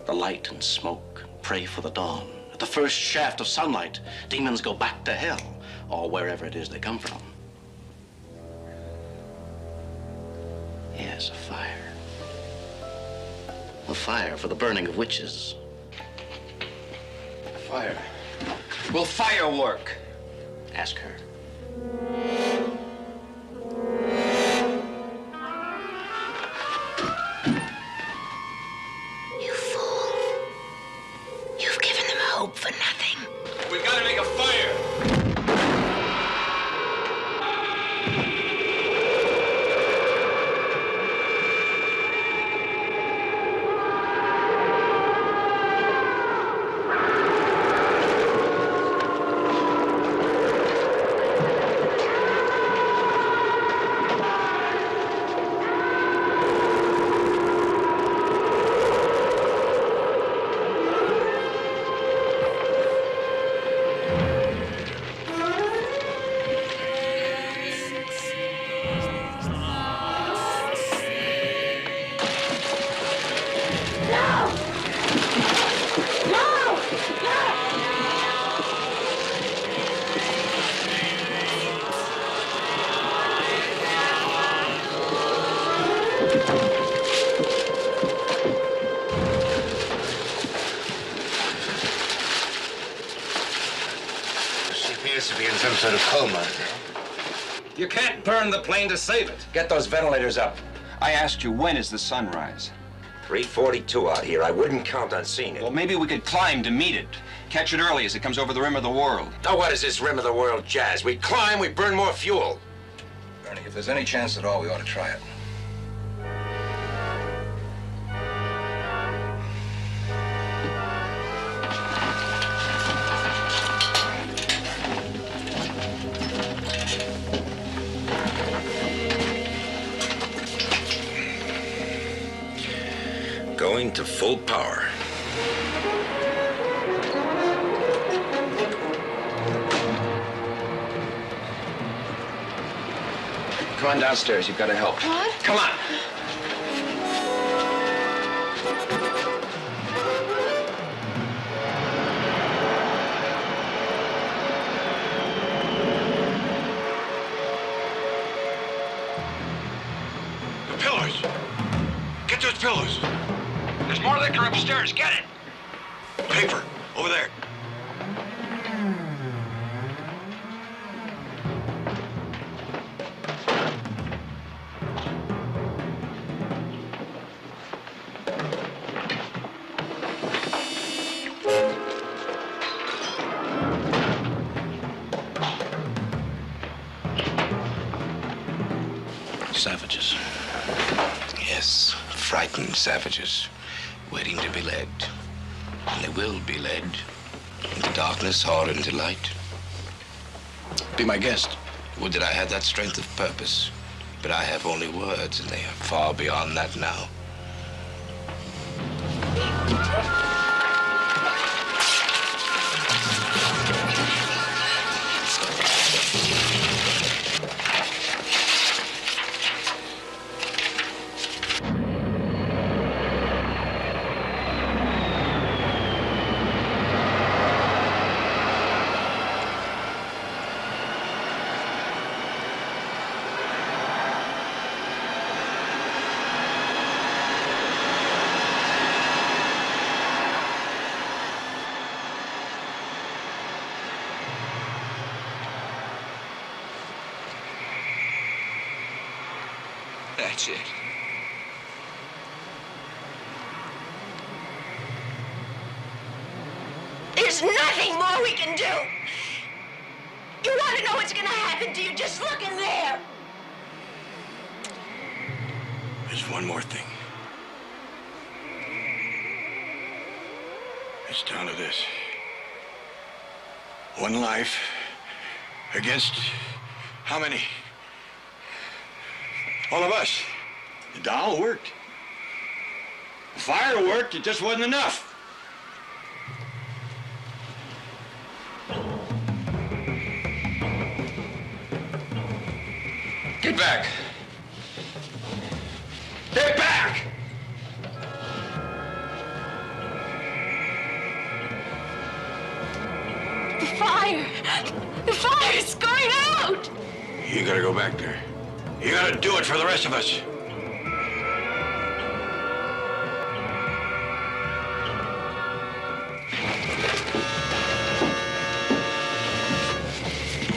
the light and smoke, pray for the dawn. At the first shaft of sunlight, demons go back to hell, or wherever it is they come from. Yes, a fire. A fire for the burning of witches. Fire. Will fire work? Ask her. You fool. You've given them hope for nothing. We've got to make a fire. She appears to be in some sort of coma. You can't burn the plane to save it. Get those ventilators up. I asked you, when is the sunrise? 3:42 out here. I wouldn't count on seeing it. Well, maybe we could climb to meet it. Catch it early as it comes over the rim of the world. Now, what is this rim of the world jazz? We climb, we burn more fuel. Ernie, if there's any chance at all, we ought to try it. Going to full power. Come on downstairs. You've got to help. What? Come on. The pillars. Get those pillars. There's more liquor upstairs. Get it. Paper. Over there. Savages. Yes, frightened savages, waiting to be led. And they will be led into darkness or into light. Be my guest. Would that I had that strength of purpose. But I have only words, and they are far beyond that now. That's it. There's nothing more we can do. You want to know what's going to happen to you? Just look in there. There's one more thing. It's down to this. One life against how many? All of us. The doll worked. The fire worked. It just wasn't enough. Get back. Get back! The fire! The fire's going out! You gotta go back there. You gotta do it for the rest of us.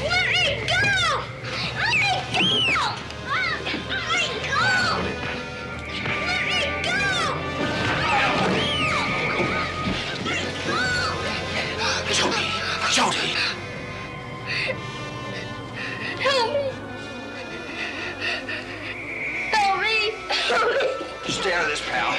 Let me go! Let me go! Let me go! Let me go! Jody! Jody! Help me! Help me! Help me! Stay out of this, pal.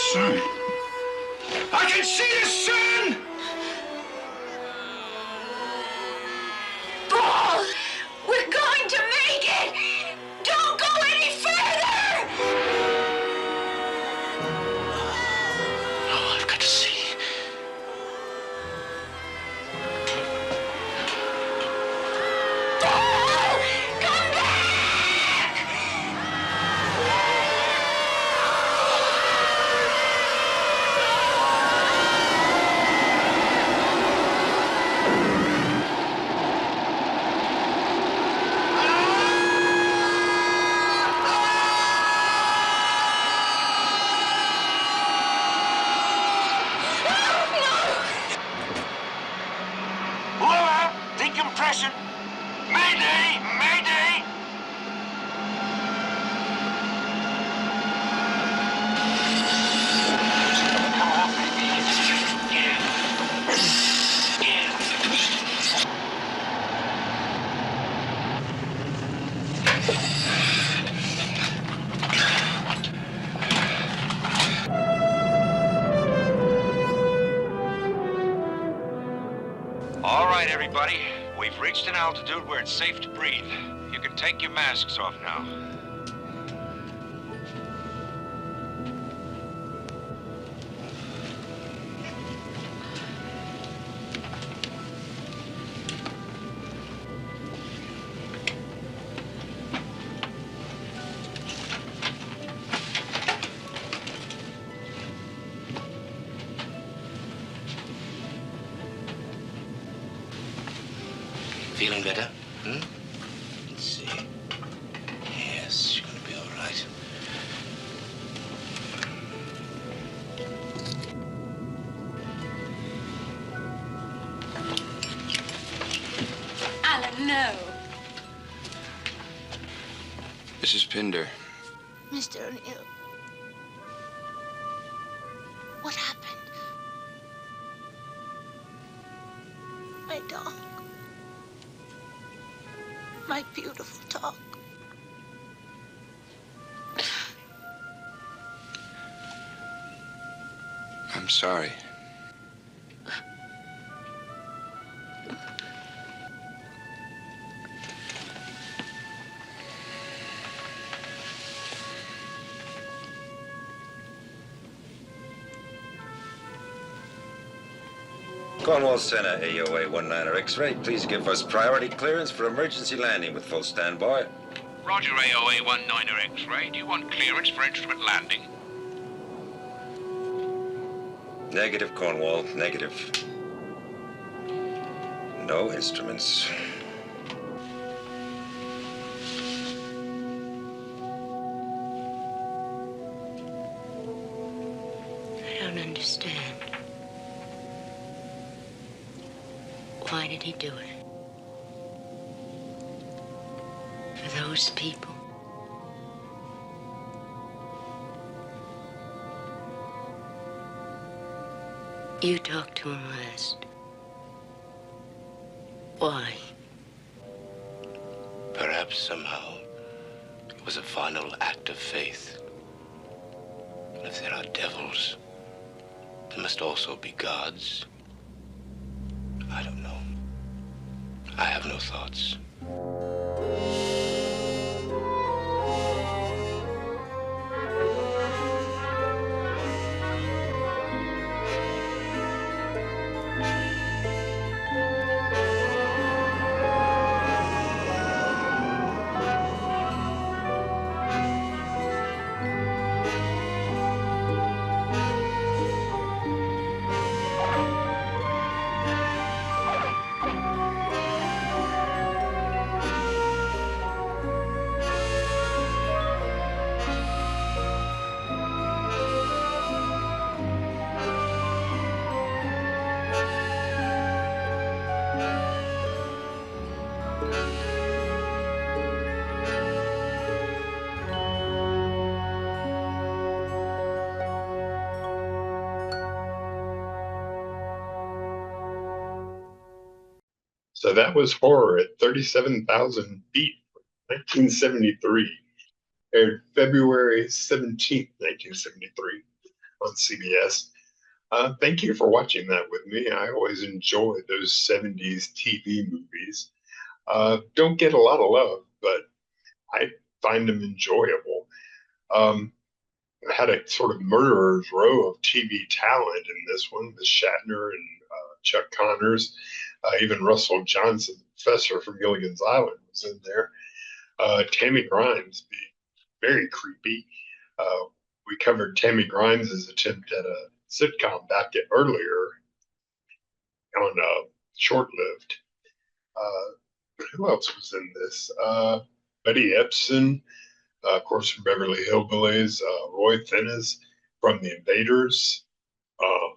sun. I can see the sun! Paul, we're going to make it! Don't go any further! Oh, I've got to see. Paul, come back! Lower, decompression. Mayday, mayday. All right, everybody. We've reached an altitude where it's safe to breathe. You can take your masks off now. Feeling better? Let's see. Yes, you're gonna be all right. Alan, no. Mrs. Pinder. Mr. O'Neill. What happened? My dog. My beautiful dog. I'm sorry. Cornwall Center, AOA 19er X-ray. Please give us priority clearance for emergency landing with full standby. Roger, AOA 19er X-ray. Do you want clearance for instrument landing? Negative, Cornwall. Negative. No instruments. I don't understand. Why did he do it? For those people? You talked to him last. Why? Perhaps somehow it was a final act of faith. And if there are devils, there must also be gods. I don't know. I have no thoughts. So that was Horror at 37,000 feet, 1973. Aired February 17th, 1973. on CBS. Thank you for watching that with me. I always enjoy those 70s TV movies. Don't get a lot of love, but I find them enjoyable. Um, I had a sort of murderer's row of TV talent in this one with Shatner and Chuck Connors, even Russell Johnson, the professor from Gilligan's Island, was in there. Tammy Grimes being very creepy. Uh, we covered Tammy Grimes' attempt at a sitcom back earlier on Short Lived. Who else was in this? Betty Epson, of course, from Beverly Hillbillies, Roy Finnes from The Invaders, uh,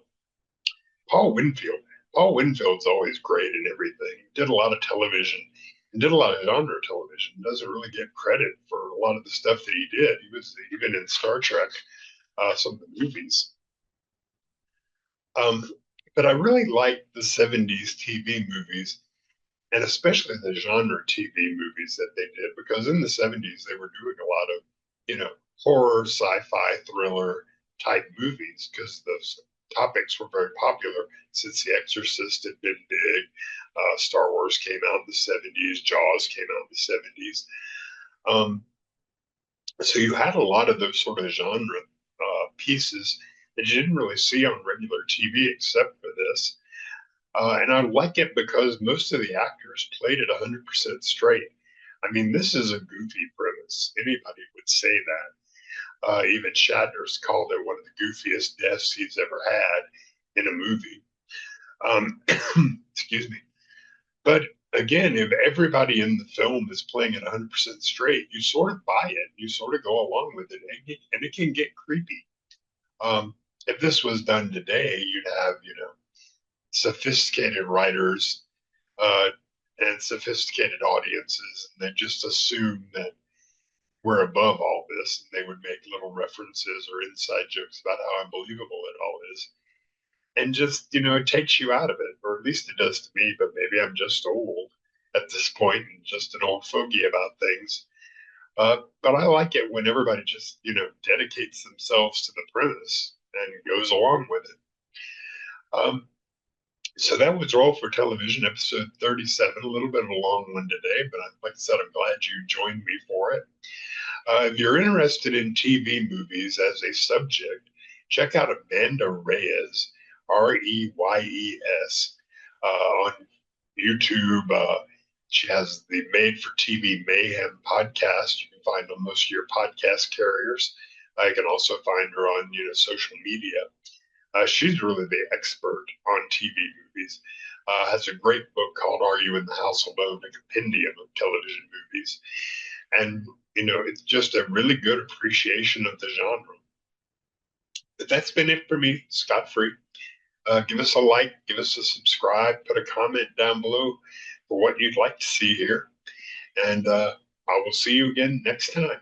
Paul Winfield. Paul Winfield's always great in everything. Did a lot of television and did a lot of genre television. Doesn't really get credit for a lot of the stuff that he did. He was even in Star Trek, some of the movies. Um, but I really like the 70s TV movies, and especially the genre TV movies that they did, because in the 70s they were doing a lot of, horror, sci-fi, thriller type movies, because those topics were very popular since The Exorcist had been big. Star Wars came out in the 70s, Jaws came out in the 70s. So you had a lot of those sort of genre pieces that you didn't really see on regular TV except for this. And I like it because most of the actors played it 100% straight. I mean, this is a goofy premise. Anybody would say that. Even Shatner's called it one of the goofiest deaths he's ever had in a movie. Excuse me. But again, if everybody in the film is playing it 100% straight, you sort of buy it. You sort of go along with it, and it can get creepy. If this was done today, you'd have, sophisticated writers and sophisticated audiences, and they just assume that we're above all this, and they would make little references or inside jokes about how unbelievable it all is. And just, it takes you out of it, or at least it does to me, but maybe I'm just old at this point and just an old fogey about things. But I like it when everybody just, dedicates themselves to the premise and goes along with it. So that was Roll for Television, episode 37. A little bit of a long one today, but like I said, I'm glad you joined me for it. If you're interested in TV movies as a subject, check out Amanda Reyes, Reyes, on YouTube. She has the Made for TV Mayhem podcast. You can find on most of your podcast carriers. You can also find her on social media. She's really the expert on TV movies. Has a great book called Are You in the House Alone? A compendium of television movies. And, it's just a really good appreciation of the genre. But that's been it for me, Scott Free. Give us a like, give us a subscribe, put a comment down below for what you'd like to see here. And I will see you again next time.